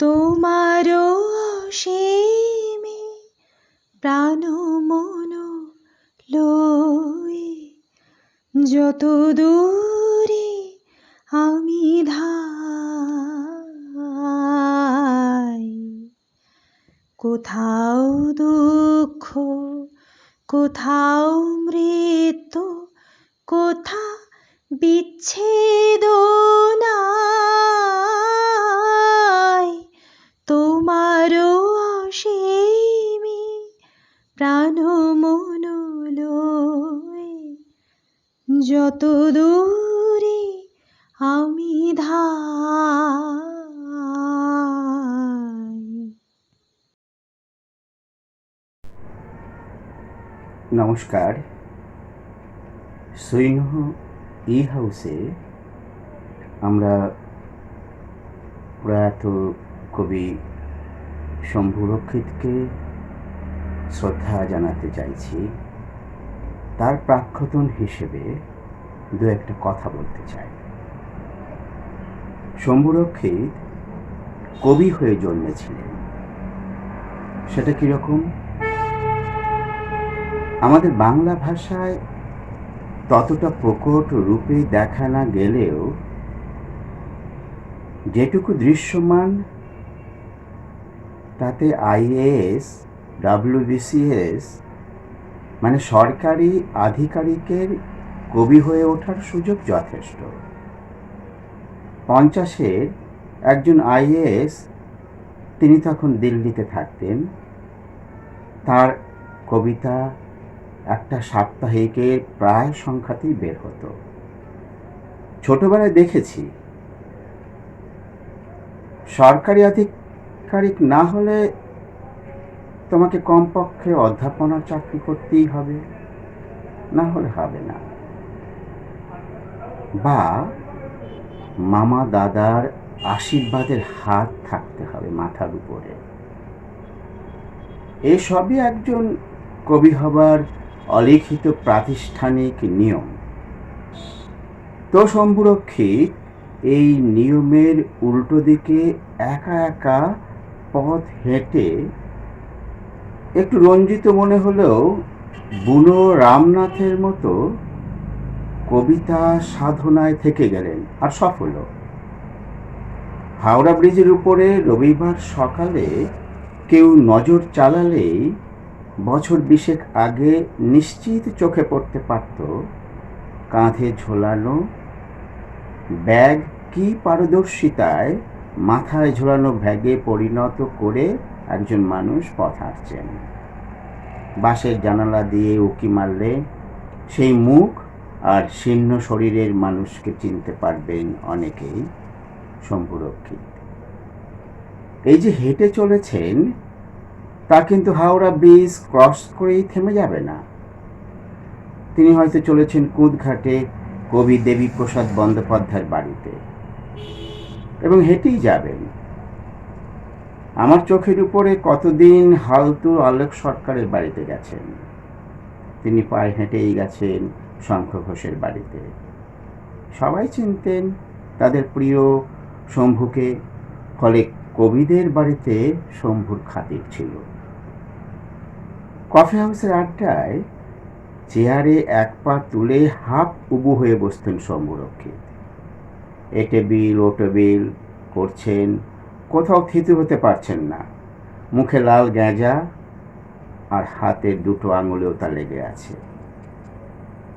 তোমারও অসীমে প্রাণ মন লয়ে যত দূরে আমি ধাই, কোথাও দুঃখ, কোথাও মৃত্যু, কোথা বিচ্ছেদ নাই। তোমারও অসীমে প্রাণ মন লয়ে যত দূরে আমি ধাই। নমস্কার। সৈন্য ই হাউসে আমরা প্রয়াত কবি শম্ভু রক্ষিতকে শ্রদ্ধা জানাতে চাইছি। তার প্রাক্ষতন হিসেবে দু একটা কথা বলতে চাই। শম্ভু রক্ষিত কবি হয়ে জন্মেছিলেন, সেটা কীরকম? আমাদের বাংলা ভাষায় ততটা প্রকট রূপে দেখা না গেলেও যেটুকু দৃশ্যমান তাতে IAS, WBCS মানে সরকারি আধিকারিকের কবি হয়ে ওঠার সুযোগ যথেষ্ট। 50-এর একজন IAS, তিনি তখন দিল্লিতে থাকতেন। তার কবিতা একটা সাপ্তাহিকের প্রায় সংখ্যাতেই বের হতো। ছোটবেলায় দেখেছি সরকারি আধিকারিক না হলে তোমাকে কমপক্ষে অধ্যাপনার চাকরি করতেই হবে, না হলে হবে না, বা মামা দাদার আশীর্বাদের হাত থাকতে হবে মাথার উপরে। এসবই একজন কবি হবার অলিখিত প্রাতিষ্ঠানিক নিয়ম। তো শম্ভু রক্ষিত এই নিয়মের উল্টো দিকে একা একা পথ হেঁটে একটু রঞ্জিত মনে হলেও বুনো রামনাথের মতো কবিতা সাধনায় থেকে গেলেন আর সফল। হাওড়া ব্রিজের উপরে রবিবার সকালে কেউ নজর চালালেই বছর 20 আগে নিশ্চিত চোখে পড়তে পারত কাঁধে ঝোলানো ব্যাগ কি পারদর্শিতায় মাথায় ঝোলানো ব্যাগে পরিণত করে একজন মানুষ পথ হাঁটছেন। বাসের জানালা দিয়ে উঁকি মারলে সেই মুখ আর শীর্ণ শরীরের মানুষকে চিনতে পারবেন অনেকেই শম্ভু রক্ষিত। এই যে হেঁটে চলেছেন তা কিন্তু হাওড়া ব্রিজ ক্রস করেই থেমে যাবে না। তিনি হয়তো চলেছেন কুদঘাটে কবি দেবীপ্রসাদ বন্দ্যোপাধ্যায়ের বাড়িতে, এবং হেঁটেই যাবেন। আমার চোখের উপরে কতদিন হালতুর আলোক সরকারের বাড়িতে গেছেন, তিনি পায়ে হেঁটেই গেছেন শঙ্খ ঘোষের বাড়িতে। সবাই চিনতেন তাদের প্রিয় শম্ভুকে, ফলে কবিদের বাড়িতে শম্ভুর খাতির ছিল। কফি হাউসের আড্ডায় চেয়ারে এক পা তুলে হাফ উবু হয়ে বসতেন শম্ভু রক্ষিত। এ টেবিল ও টেবিল করছেন, কোথাও থিতু হতে পারছেন না। মুখে লাল গেঁজা আর হাতের দুটো আঙুলেও তা লেগে আছে।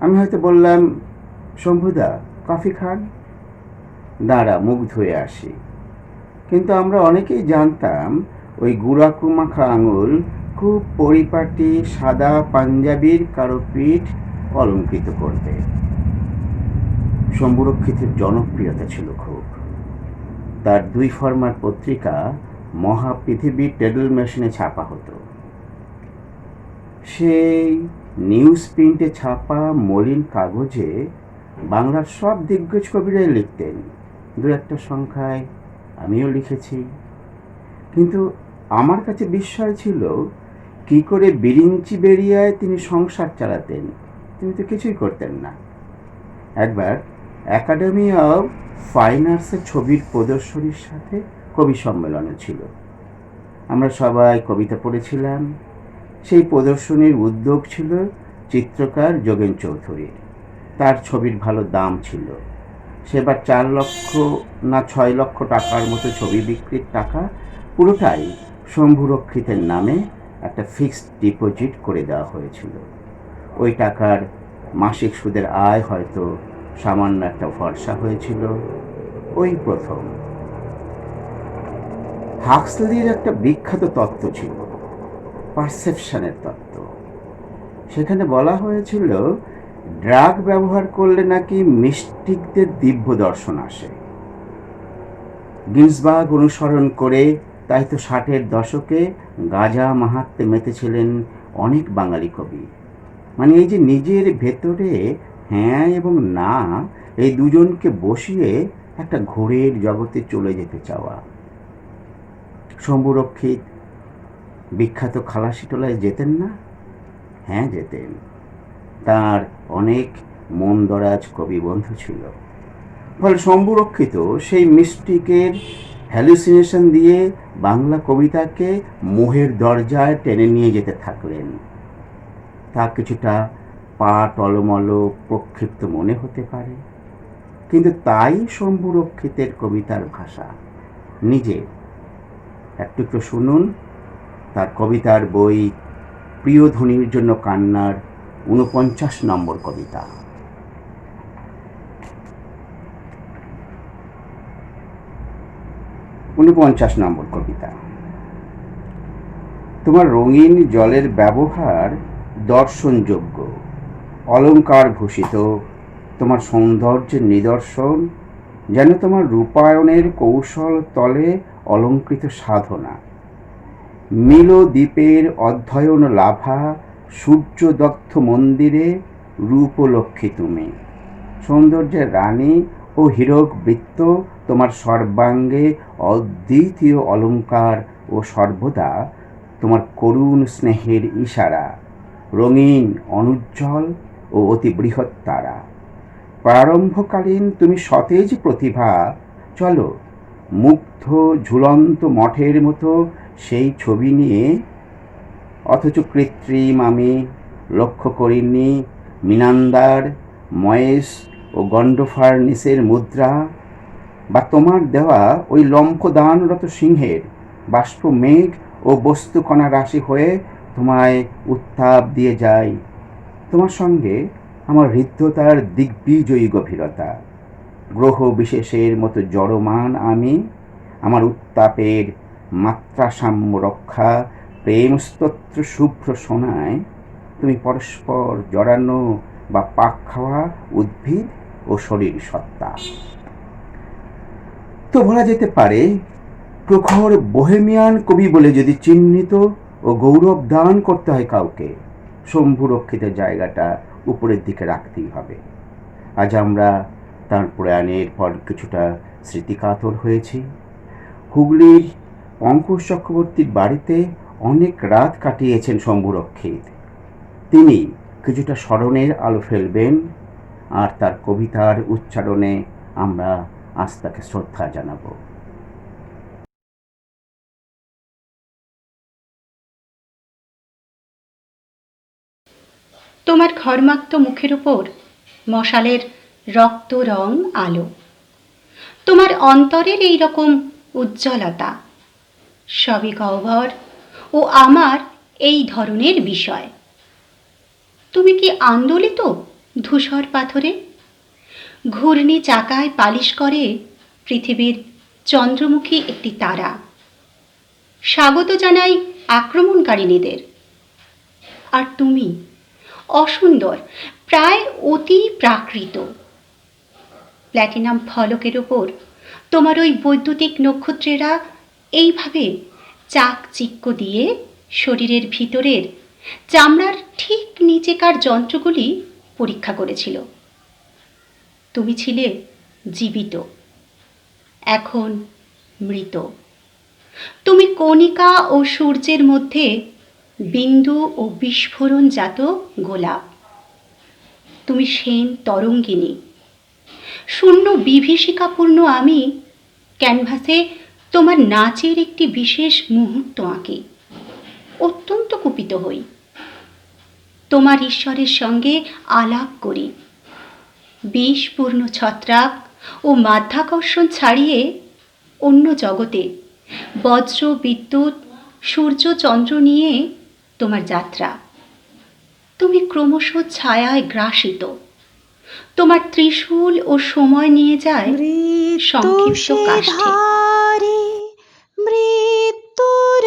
আমি হয়তো বললাম, শম্ভুদা কফি খান? দাঁড়া মুখ ধুয়ে আসি। কিন্তু আমরা অনেকেই জানতাম ওই গুড়াকু মাখা আঙুল খুব পরিপাটি সাদা পাঞ্জাবির কারো পিঠ অলঙ্কৃত করবে। শম্ভু রক্ষিতের জনপ্রিয়তা ছিল খুব। তার 2 ফরমার পত্রিকা মহাপৃথিবীর টেডল মেশিনে ছাপা হতো। সেই নিউজ প্রিন্টে ছাপা মলিন কাগজে বাংলার সব দিগ্গজ কবিরাই লিখতেন। 2-1 সংখ্যায় আমিও লিখেছি। কিন্তু আমার কাছে বিস্ময় ছিল কি করে বিরিঞ্চি বেরিয়ায় তিনি সংসার চালাতেন। তিনি তো কিছুই করতেন না। একবার একাডেমি অফ ফাইন আর্টসের ছবির প্রদর্শনীর সাথে কবি সম্মেলনও ছিল। আমরা সবাই কবিতা পড়েছিলাম। সেই প্রদর্শনীর উদ্যোগ ছিল চিত্রকার যোগেন চৌধুরীর। তার ছবির ভালো দাম ছিল। সেবার 4 লক্ষ না 6 লক্ষ টাকার মতো ছবি বিক্রির টাকা পুরোটাই শম্ভুরক্ষিতের নামে একটা ফিক্সড ডিপোজিট করে দেওয়া হয়েছিল। ওই টাকার মাসিক সুদের আয় হয়তো সামান্য একটা ভরসা হয়েছিল। ওই প্রথম। হাক্সলির একটা বিখ্যাত তত্ত্ব ছিল, পারসেপশনের তত্ত্ব। সেখানে বলা হয়েছিল ড্রাগ ব্যবহার করলে নাকি মিস্টিকদের দিব্য দর্শন আসে। গিন্সবার্গ অনুসরণ করে তাই তো 60-এর দশকে গাঁজা মাহাত্ম্যে মেতেছিলেন অনেক বাঙালি কবি। মানে এই যে নিজের ভেতরে হ্যাঁ এবং না এই দুজনকে বসিয়ে একটা ঘোরের জগতে চলে যেতে চাওয়া। শম্ভুরক্ষিত বিখ্যাত খালাসিটোলায় যেতেন না? হ্যাঁ, যেতেন। তার অনেক মনদরাজ কবি বন্ধু ছিল। ফলে শম্ভুরক্ষিত সেই মিস্টিকের হ্যালুসিনেশন দিয়ে বাংলা কবিতাকে মোহের দরজায় টেনে নিয়ে যেতে থাকলেন। তা কিছুটা পা টলমল প্রক্ষিপ্ত মনে হতে পারে, কিন্তু তাই শম্ভুরক্ষিতের কবিতার ভাষা। নিজে একটু শুনুন তার কবিতার বই প্রিয়ধ্বনির জন্য কান্নার 49 নম্বর কবিতা। 49 নম্বর কবিতা। তোমার রঙিন জলের ব্যবহার দর্শনযোগ্য, অলঙ্কার ভূষিত। তোমার সৌন্দর্যের নিদর্শন যেন তোমার রূপায়ণের কৌশল তলে অলঙ্কৃত সাধনা। মিলদ্বীপের অধ্যয়ন লাভা সূর্যদগ্ধ মন্দিরে রূপলক্ষ্মী তুমি। সৌন্দর্যের রানী ও হীরক বৃত্ত তোমার সর্বাঙ্গে অদ্বিতীয় অলঙ্কার ও সর্বদা তোমার করুণ স্নেহের ইশারা। রঙিন অনুজ্জ্বল ও অতি বৃহৎ তারা। প্রারম্ভকালীন তুমি সতেজ প্রতিভা। চলো মুগ্ধ ঝুলন্ত মঠের মতো সেই ছবি নিয়ে, অথচ কৃত্রিম আমি লক্ষ্য করিনি মিনান্দার, ময়েস ও গন্ডোফার্নিসের মুদ্রা, বা তোমার দেওয়া ওই লম্ফদানরত সিংহের বাষ্প মেঘ ও বস্তুকণা রাশি হয়ে তোমায় উত্তাপ দিয়ে যায়। তোমার সঙ্গে আমার হৃদ্যতার দিগ্বিজয়ী গভীরতা। গ্রহ বিশেষের মতো জড়মান আমি, আমার উত্তাপের মাত্রাসাম্য রক্ষা প্রেমস্তোত্র শুভ্র সোনায় তুমি পরস্পর জড়ানো বা পাক খাওয়া উদ্ভিদ ও শরীর সত্তা। তো বলা যেতে পারে প্রখর বোহেমিয়ান কবি বলে যদি চিহ্নিত ও গৌরব দান করতে হয় কাউকে, শম্ভুরক্ষিতের জায়গাটা উপরের দিকে রাখতেই হবে। আজ আমরা তাঁর প্রয়াণের পর কিছুটা স্মৃতিকাতর হয়েছি। হুগলির পঙ্কজ চক্রবর্তীর বাড়িতে অনেক রাত কাটিয়েছেন শম্ভুরক্ষিত। তিনি কিছুটা স্মরণের আলো ফেলবেন, আর তার কবিতার উচ্চারণে আমরা আজ তাকে শ্রদ্ধা জানাব। তোমার ঘর্মাক্ত মুখের উপর মশালের রক্ত রং আলো, তোমার অন্তরের এই রকম উজ্জ্বলতা সবই গহ্বর ও আমার এই ধরনের বিষয়। তুমি কি আন্দোলিত ধূসর পাথরে? ঘূর্ণি চাকায় পালিশ করে পৃথিবীর চন্দ্রমুখী একটি তারা। স্বাগত জানাই আক্রমণকারিণীদের। আর তুমি অসুন্দর, প্রায় অতি প্রাকৃত। প্ল্যাটিনাম ফলকের ওপর তোমার ওই বৈদ্যুতিক নক্ষত্রেরা এইভাবে চাকচিক্য দিয়ে শরীরের ভিতরের চামড়ার ঠিক নিচেকার যন্ত্রগুলি পরীক্ষা করেছিল। তুমি ছিলে জীবিত, এখন মৃত। তুমি কণিকা ও সূর্যের মধ্যে বিন্দু ও বিস্ফোরণজাত গোলাপ। তুমি সেন তরঙ্গিনী। শূন্য বিভীষিকাপূর্ণ আমি ক্যানভাসে তোমার নাচের একটি বিশেষ মুহূর্ত আঁকি, অত্যন্ত কুপিত হই। তোমার ঈশ্বরের সঙ্গে আলাপ করি। বিষপূর্ণ ছত্রাক ও মাধ্যাকর্ষণ ছাড়িয়ে অন্য জগতে বজ্র বিদ্যুৎ সূর্য চন্দ্র নিয়ে তোমার যাত্রা। তুমি ক্রমশ ছায়ায় গ্রাসিত। তোমার ত্রিশূল ও সময় নিয়ে যায় সংক্ষিপ্ত কাষ্ঠে। মৃত্যুর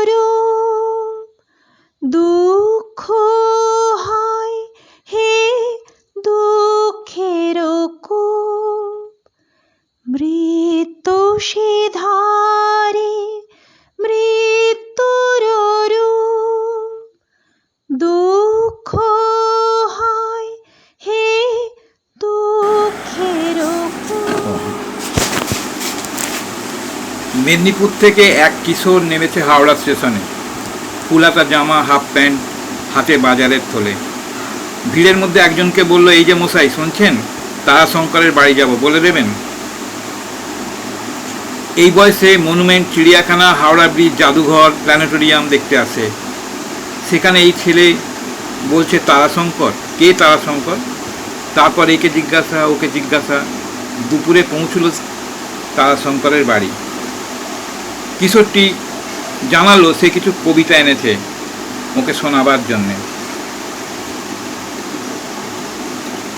রূপ দুঃখ হয় হে দুঃখের কূপ, মৃত্যু সে ধারে মৃত্যুর রূপ দুঃখ হয় হে দুঃখের কূপ। মেদিনীপুর থেকে এক কিশোর নেমেছে হাওড়া স্টেশনে, ফুলাতা জামা, হাফ প্যান্ট, হাতে বাজারের থলে। ভিড়ের মধ্যে একজনকে বলল, এই যে মশাই শুনছেন, তারাশঙ্করের বাড়ি যাব, বলে দেবেন। এই বয়সে মনুমেন্ট, চিড়িয়াখানা, হাওড়া ব্রিজ, জাদুঘর, প্ল্যানেটোরিয়াম দেখতে আসে। সেখানে এই ছেলে বলছে তারাশঙ্কর, কে তারাশঙ্কর? তারপর একে জিজ্ঞাসা, ওকে জিজ্ঞাসা, দুপুরে পৌঁছল তারাশঙ্করের বাড়ি। কিশোরটি জানালো সে কিছু কবিতা এনেছে ওকে শোনাবার জন্যে।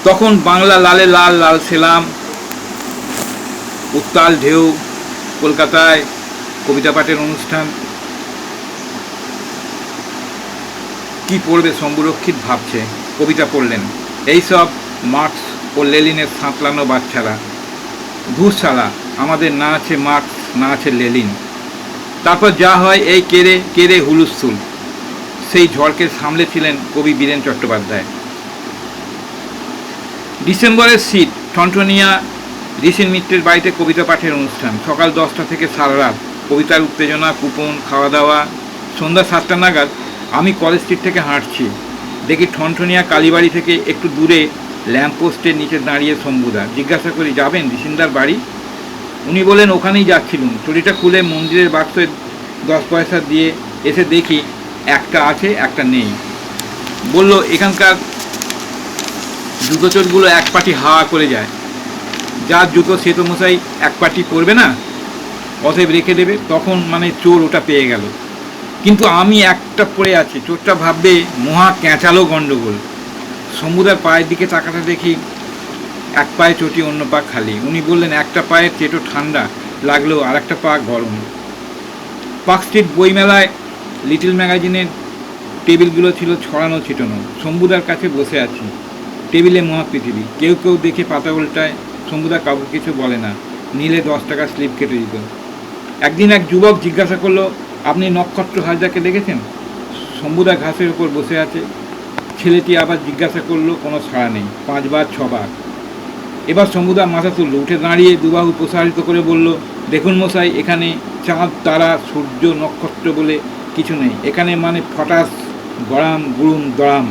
তখন বাংলা লালে লাল লাল সেলাম, উত্তাল ঢেউ, কলকাতায় কবিতা পাঠের অনুষ্ঠান। কি পড়বে শম্ভুরক্ষিত ভাবছে, কবিতা পড়লেন। এইসব মার্কস ও লেলিনের সাঁতলানো বাচ্চারা। ধূর শালা, আমাদের না আছে মার্কস, না আছে লেলিন। তারপর যা হয় এই কেড়ে কেড়ে হুলুস্থুল। সেই ঝড়কে সামলেছিলেন কবি বীরেন চট্টোপাধ্যায়। ডিসেম্বরের শীত, ঠনঠনিয়া ঋষিন মিত্রের বাড়িতে কবিতা পাঠের অনুষ্ঠান। সকাল 10টা থেকে সারা রাত কবিতার উত্তেজনা, কুপন, খাওয়া দাওয়া। সন্ধ্যা 7টা নাগাদ আমি কলেজ স্ট্রিট থেকে হাঁটছি, দেখি ঠনঠনিয়া কালীবাড়ি থেকে একটু দূরে ল্যাম্পপোস্টের নিচে দাঁড়িয়ে শম্ভুদা। জিজ্ঞাসা করি, যাবেন ঋষিনদার বাড়ি? উনি বলেন, ওখানেই যাচ্ছিলুম। চুরিটা খুলে মন্দিরের বাক্সে 10 পয়সা দিয়ে এসে দেখি একটা আছে, একটা নেই। বলল, এখানকার জুতো চোরগুলো এক পাটি হাওয়া করে যায়। যার জুতো সে তো মশাই এক পাটি পরবে না, অতএব রেখে দেবে। তখন মানে চোর ওটা পেয়ে গেল, কিন্তু আমি একটা পড়ে আছি। চোরটা ভাববে মহা ক্যাঁচালো গণ্ডগোল। শম্ভুদার পায়ের দিকে তাকাতে দেখি এক পায়ে চটি, অন্য পা খালি। উনি বললেন, একটা পায়ের চেটো ঠান্ডা লাগলেও আর একটা পা গরম। পার্ক স্ট্রিট বইমেলায় লিটল ম্যাগাজিনের টেবিলগুলো ছিল ছড়ানো ছিটানো। শম্ভুদার কাছে বসে আছি, টেবিলে মহাপৃথিবী। কেউ কেউ দেখে পাতা উল্টায়। শম্ভুদা কাউকে কিছু বলে না, নিলে 10 টাকা স্লিপ কেটে দিত। একদিন এক যুবক জিজ্ঞাসা করলো, আপনি নক্ষত্র হাজদাকে দেখেছেন? শম্ভুদা ঘাসের ওপর বসে আছে। ছেলেটি আবার জিজ্ঞাসা করলো, কোনো সাড়া নেই। 5 বার 6 বার। এবার শম্ভুদা মাথা তুলল, উঠে দাঁড়িয়ে দুবাহু প্রসারিত করে বলল, দেখুন মশাই, এখানে চাঁদ, তারা, সূর্য, নক্ষত্র বলে কিছু নেই। এখানে মানে ফটাস, গড়াম, গুড়ুম, দড়াম।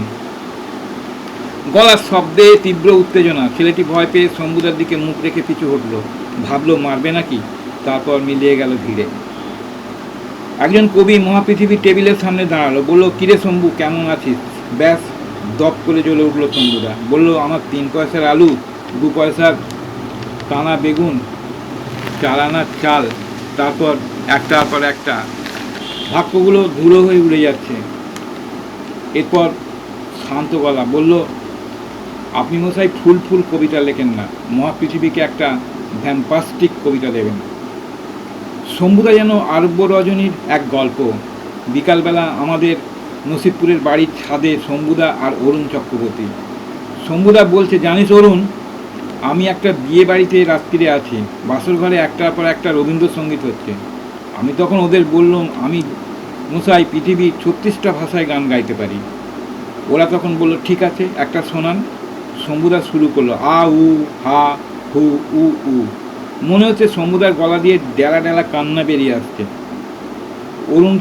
গলার শব্দে তীব্র উত্তেজনা। ছেলেটি ভয় পেয়ে শম্ভুদার দিকে মুখ রেখে পিছু হটল, ভাবলো মারবে নাকি। তারপর মিলিয়ে গেল ভিড়ে। একজন কবি মহাপৃথিবীর টেবিলের সামনে দাঁড়ালো, বলল, কিরে শম্ভু, কেমন আছিস? ব্যাস, দপ করে জ্বলে উঠল শম্ভুদা। বলল, আমার 3 পয়সার আলু, 2 পয়সার টানা বেগুন, 4 আনার চাল। তারপর একটার পর একটা বাক্যগুলো ধুলো হয়ে উড়ে যাচ্ছে। এরপর শান্ত গলা বলল, আপনি মশাই ফুল ফুল কবিতা লেখেন না, মহাপৃথিবীকে একটা ভ্যাম্পাস্টিক কবিতা দেবেন। শম্ভুদা যেন আরব্য রজনীর এক গল্প। বিকালবেলা আমাদের নসিবপুরের বাড়ির ছাদে শম্ভুদা আর অরুণ চক্রবর্তী। শম্ভুদা বলছে, জানিস অরুণ, আমি একটা বিয়ে বাড়িতে রাত্রিরে আছি, বাসর ঘরে একটার পর একটা রবীন্দ্রসঙ্গীত হচ্ছে। আমি তখন ওদের বললাম, আমি মশাই পৃথিবীর 36টা ভাষায় গান গাইতে পারি। ওরা তখন বলল, ঠিক আছে, একটা শোনান। শম্ভুদা শুরু করলো, আ উ হা হু উ উ। মনে হচ্ছে শম্ভুদার গলা দিয়ে ডেলা ডেলা কান্না বেরিয়ে আসছে। অরুণ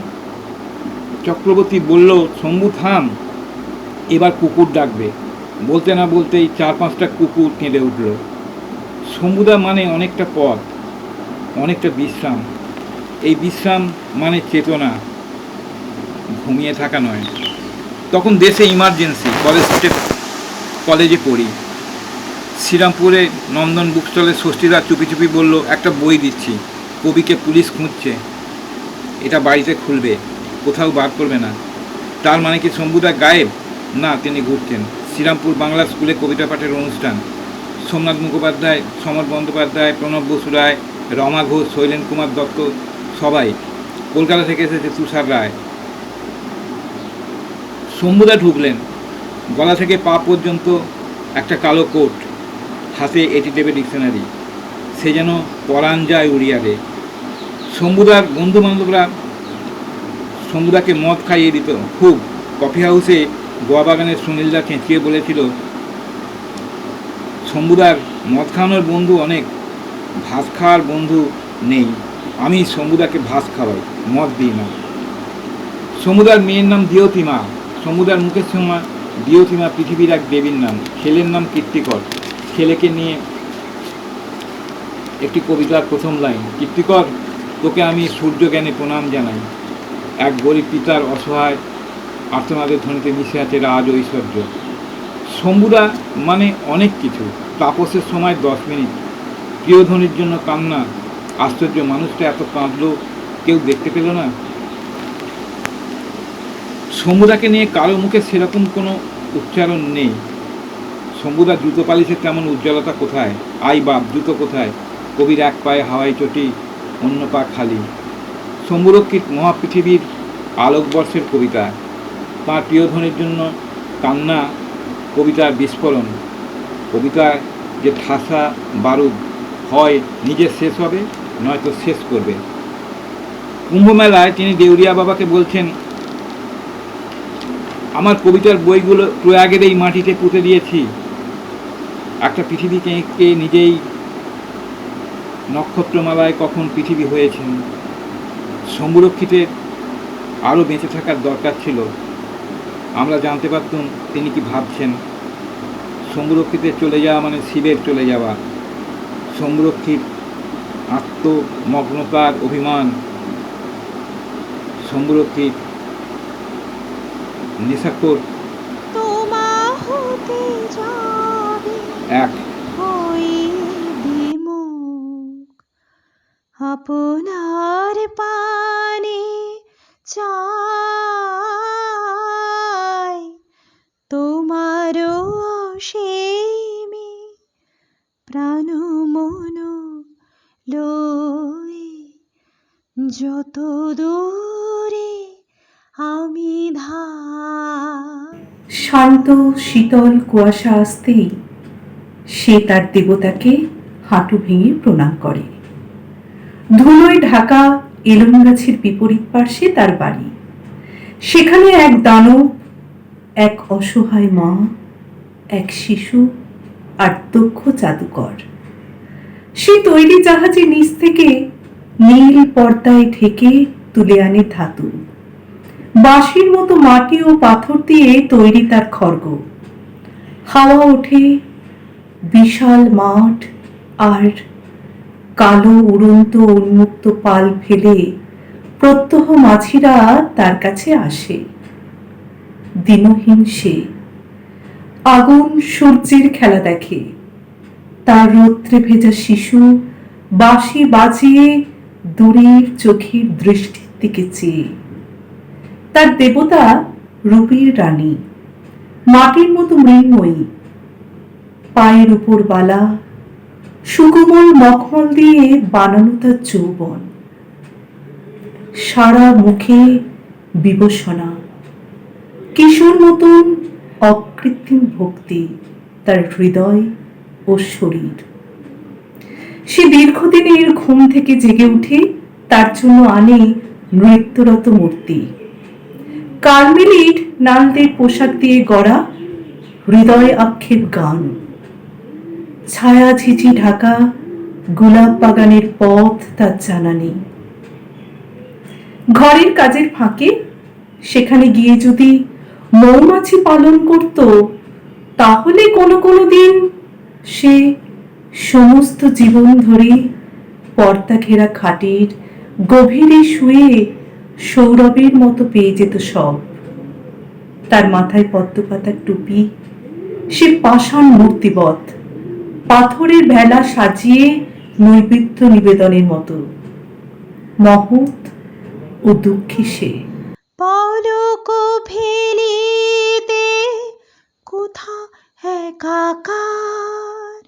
চক্রবর্তী বলল, শম্ভু থাম, এবার কুকুর ডাকবে। বলতে না বলতেই 4-5টা কুকুর কেঁদে উঠল। শম্ভুদা মানে অনেকটা পথ, অনেকটা বিশ্রাম। এই বিশ্রাম মানে চেতনা, ঘুমিয়ে থাকা নয়। তখন দেশে ইমার্জেন্সি, কলেজে পড়ি। শ্রীরামপুরে নন্দন বুক স্টলে ষষ্ঠীরা চুপি চুপি বলল, একটা বই দিচ্ছি, কবিকে পুলিশ খুঁজছে, এটা বাড়িতে খুলবে, কোথাও বার করবে না। তার মানে কি শম্ভুদা গায়েব? না, তিনি ঘুরতেন। শ্রীরামপুর বাংলা স্কুলে কবিতা পাঠের অনুষ্ঠান। সোমনাথ মুখোপাধ্যায়, সমর বন্দ্যোপাধ্যায়, প্রণব বসু রায়, রমা ঘোষ, শৈলেন কুমার দত্ত, সবাই। কলকাতা থেকে এসেছে তুষার রায়। শম্ভুদা ঢুকলেন, গলা থেকে পা পর্যন্ত একটা কালো কোট, হাতে এটি দেবে ডিকশনারি। সে যেন পরাণ যায় উড়িয়ারে। শম্ভুদার বন্ধু বান্ধবরা শম্ভুদাকে মদ খাইয়ে দিত খুব। কফি হাউসে গোয়া বাগানের সুনীলদা চেঁচিয়ে বলেছিল, শম্ভুদার মদ খাওয়ানোর বন্ধু অনেক, ভাত খাওয়ার বন্ধু নেই। আমি শম্ভুদাকে ভাত খাওয়াই, মদ দিই না। শম্ভুদার মেয়ের নাম দিয়তিমা। শম্ভুদার মুখের সমা দিয়তিমা পৃথিবীর এক দেবীর নাম। ছেলের নাম কীর্তিকর। ছেলেকে নিয়ে একটি কবিতার প্রথম লাইন, কীর্তিকর, তোকে আমি সূর্য জ্ঞানে প্রণাম জানাই। এক গরিব পিতার অসহায় আর্তনাদের ধ্বনিতে মিশে আছে রাজ ঐশ্বর্য। শম্ভুদা মানে অনেক কিছু। তাপসের সময় 10 মিনিট, প্রিয়ধ্বনির জন্য কান্না। আশ্চর্য, মানুষটা এত কাঁদলো, কেউ দেখতে পেল না। শম্ভুদাকে নিয়ে কারো মুখে সেরকম কোনো উচ্চারণ নেই। শম্ভুদা জুতো পালিশের তেমন উজ্জ্বলতা কোথায়? আই বাপ, জুতো কোথায়? কবির এক পায়ে হাওয়াই চটি, অন্য পা খালি। শম্ভুরক্ষিত মহাপৃথিবীর আলোকবর্ষের কবিতা। তাঁর প্রিয়ধ্বনির জন্য কান্না কবিতার বিস্ফোরণ। কবিতার যে ঠাসা বারুদ, হয় নিজে শেষ হবে, নয়তো শেষ করবে। কুম্ভমেলায় তিনি দেউরিয়া বাবাকে বলছেন, আমার কবিতার বইগুলো প্রয়াগের এই মাটিতে পুঁতে দিয়েছি। একটা পৃথিবীকে নিজেই নক্ষত্রমালায় কখন পৃথিবী হয়েছেন। শম্ভুরক্ষিতের আরও বেঁচে থাকার দরকার ছিল। আমরা জানতে পারতাম তিনি কি ভাবছেন। শম্ভুরক্ষিতের চলে যাওয়া মানে শিবের চলে যাওয়া। শম্ভুরক্ষিত আত্মমগ্নতার অভিমান। শম্ভুরক্ষিত নেশাখোর তোমা হতে যাবে এক হয়ে বিমুখ, আপনার পানে চাই তোমারও অসীমে প্রাণ মন লয়ে, যত দূরে আমি ধাই। শান্ত শীতল কুয়াশা আসতেই সে তার দেবতাকে হাঁটু ভেঙে প্রণাম করে। ধুলোয় ঢাকা এলম গাছের বিপরীত পার্শ্বে তার বাড়ি। সেখানে এক দানব, এক অসহায় মা, এক শিশু আর দক্ষ জাদুকর। সে তৈরি জাহাজে নিচ থেকে নীল পর্দায় ঢেকে তুলে আনে ধাতু। বাঁশির মতো মাটি ও পাথর দিয়ে তৈরি তার খড়গ। হাওয়া ওঠে, বিশাল মাঠ আর কালো উড়ন্ত উন্মুক্ত পাল ফেলে প্রত্যহ মাঝিরা তার কাছে আসে। দিনহীন সে আগুন সূর্যের খেলা দেখে। তার রৌদ্রে ভেজা শিশু বাঁশি বাজিয়ে দূরের চোখের দৃষ্টির দিকে চেয়ে। তার দেবতা রূপীর রানী, মাটির মতো মৃন্ময়ী। পায়ের উপর বালা, সুকোমল মখমল দিয়ে বানানো তার যৌবন। সারা মুখে বিবসনা, কিশোর মতন অকৃত্রিম ভক্তি তার হৃদয় ও শরীর। সে দীর্ঘদিনের ঘুম থেকে জেগে উঠে তার জন্য আনে নৃত্যরত মূর্তি। কার্মেলিট নালদের পোশাক দিয়ে গড়া হৃদয় আক্ষেপ গান। ছায়া ঝিঝি ঢাকা গোলাপ বাগানের পথ তার জানা নেই। ঘরের কাজের ফাঁকে সেখানে গিয়ে যদি মৌমাছি পালন করত, তাহলে কোনো কোনো দিন সে সমস্ত জীবন ধরে পর্দা ঘেরা খাটের গভীরে শুয়ে সৌরভের মতো পেয়ে যেত সব। তার মাথায় পদ্মপাতার টুপি, সে পাষাণ মূর্তিবৎ, পাথরের ভেলা সাজিয়ে নৈবেদ্য নিবেদনের মতো মহৎ ও দুঃখী সে। পলক ফেলিতে কোথা একাকার,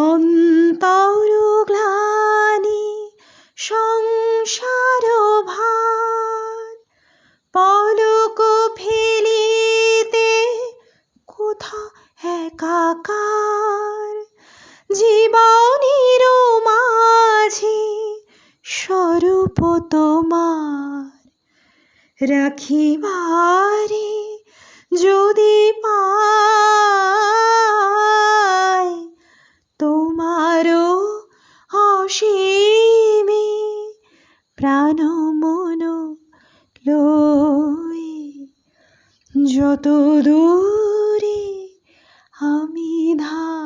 অন্তর গ্লানি সংসার ভার। পলক ফেলিতে কোথা একাকার, জীবনের মাঝে স্বরূপ তোমার। রাখিবারে যদি পাই তোমারও অসীমে প্রাণ মন লই, যত দূরে আমি ধাই।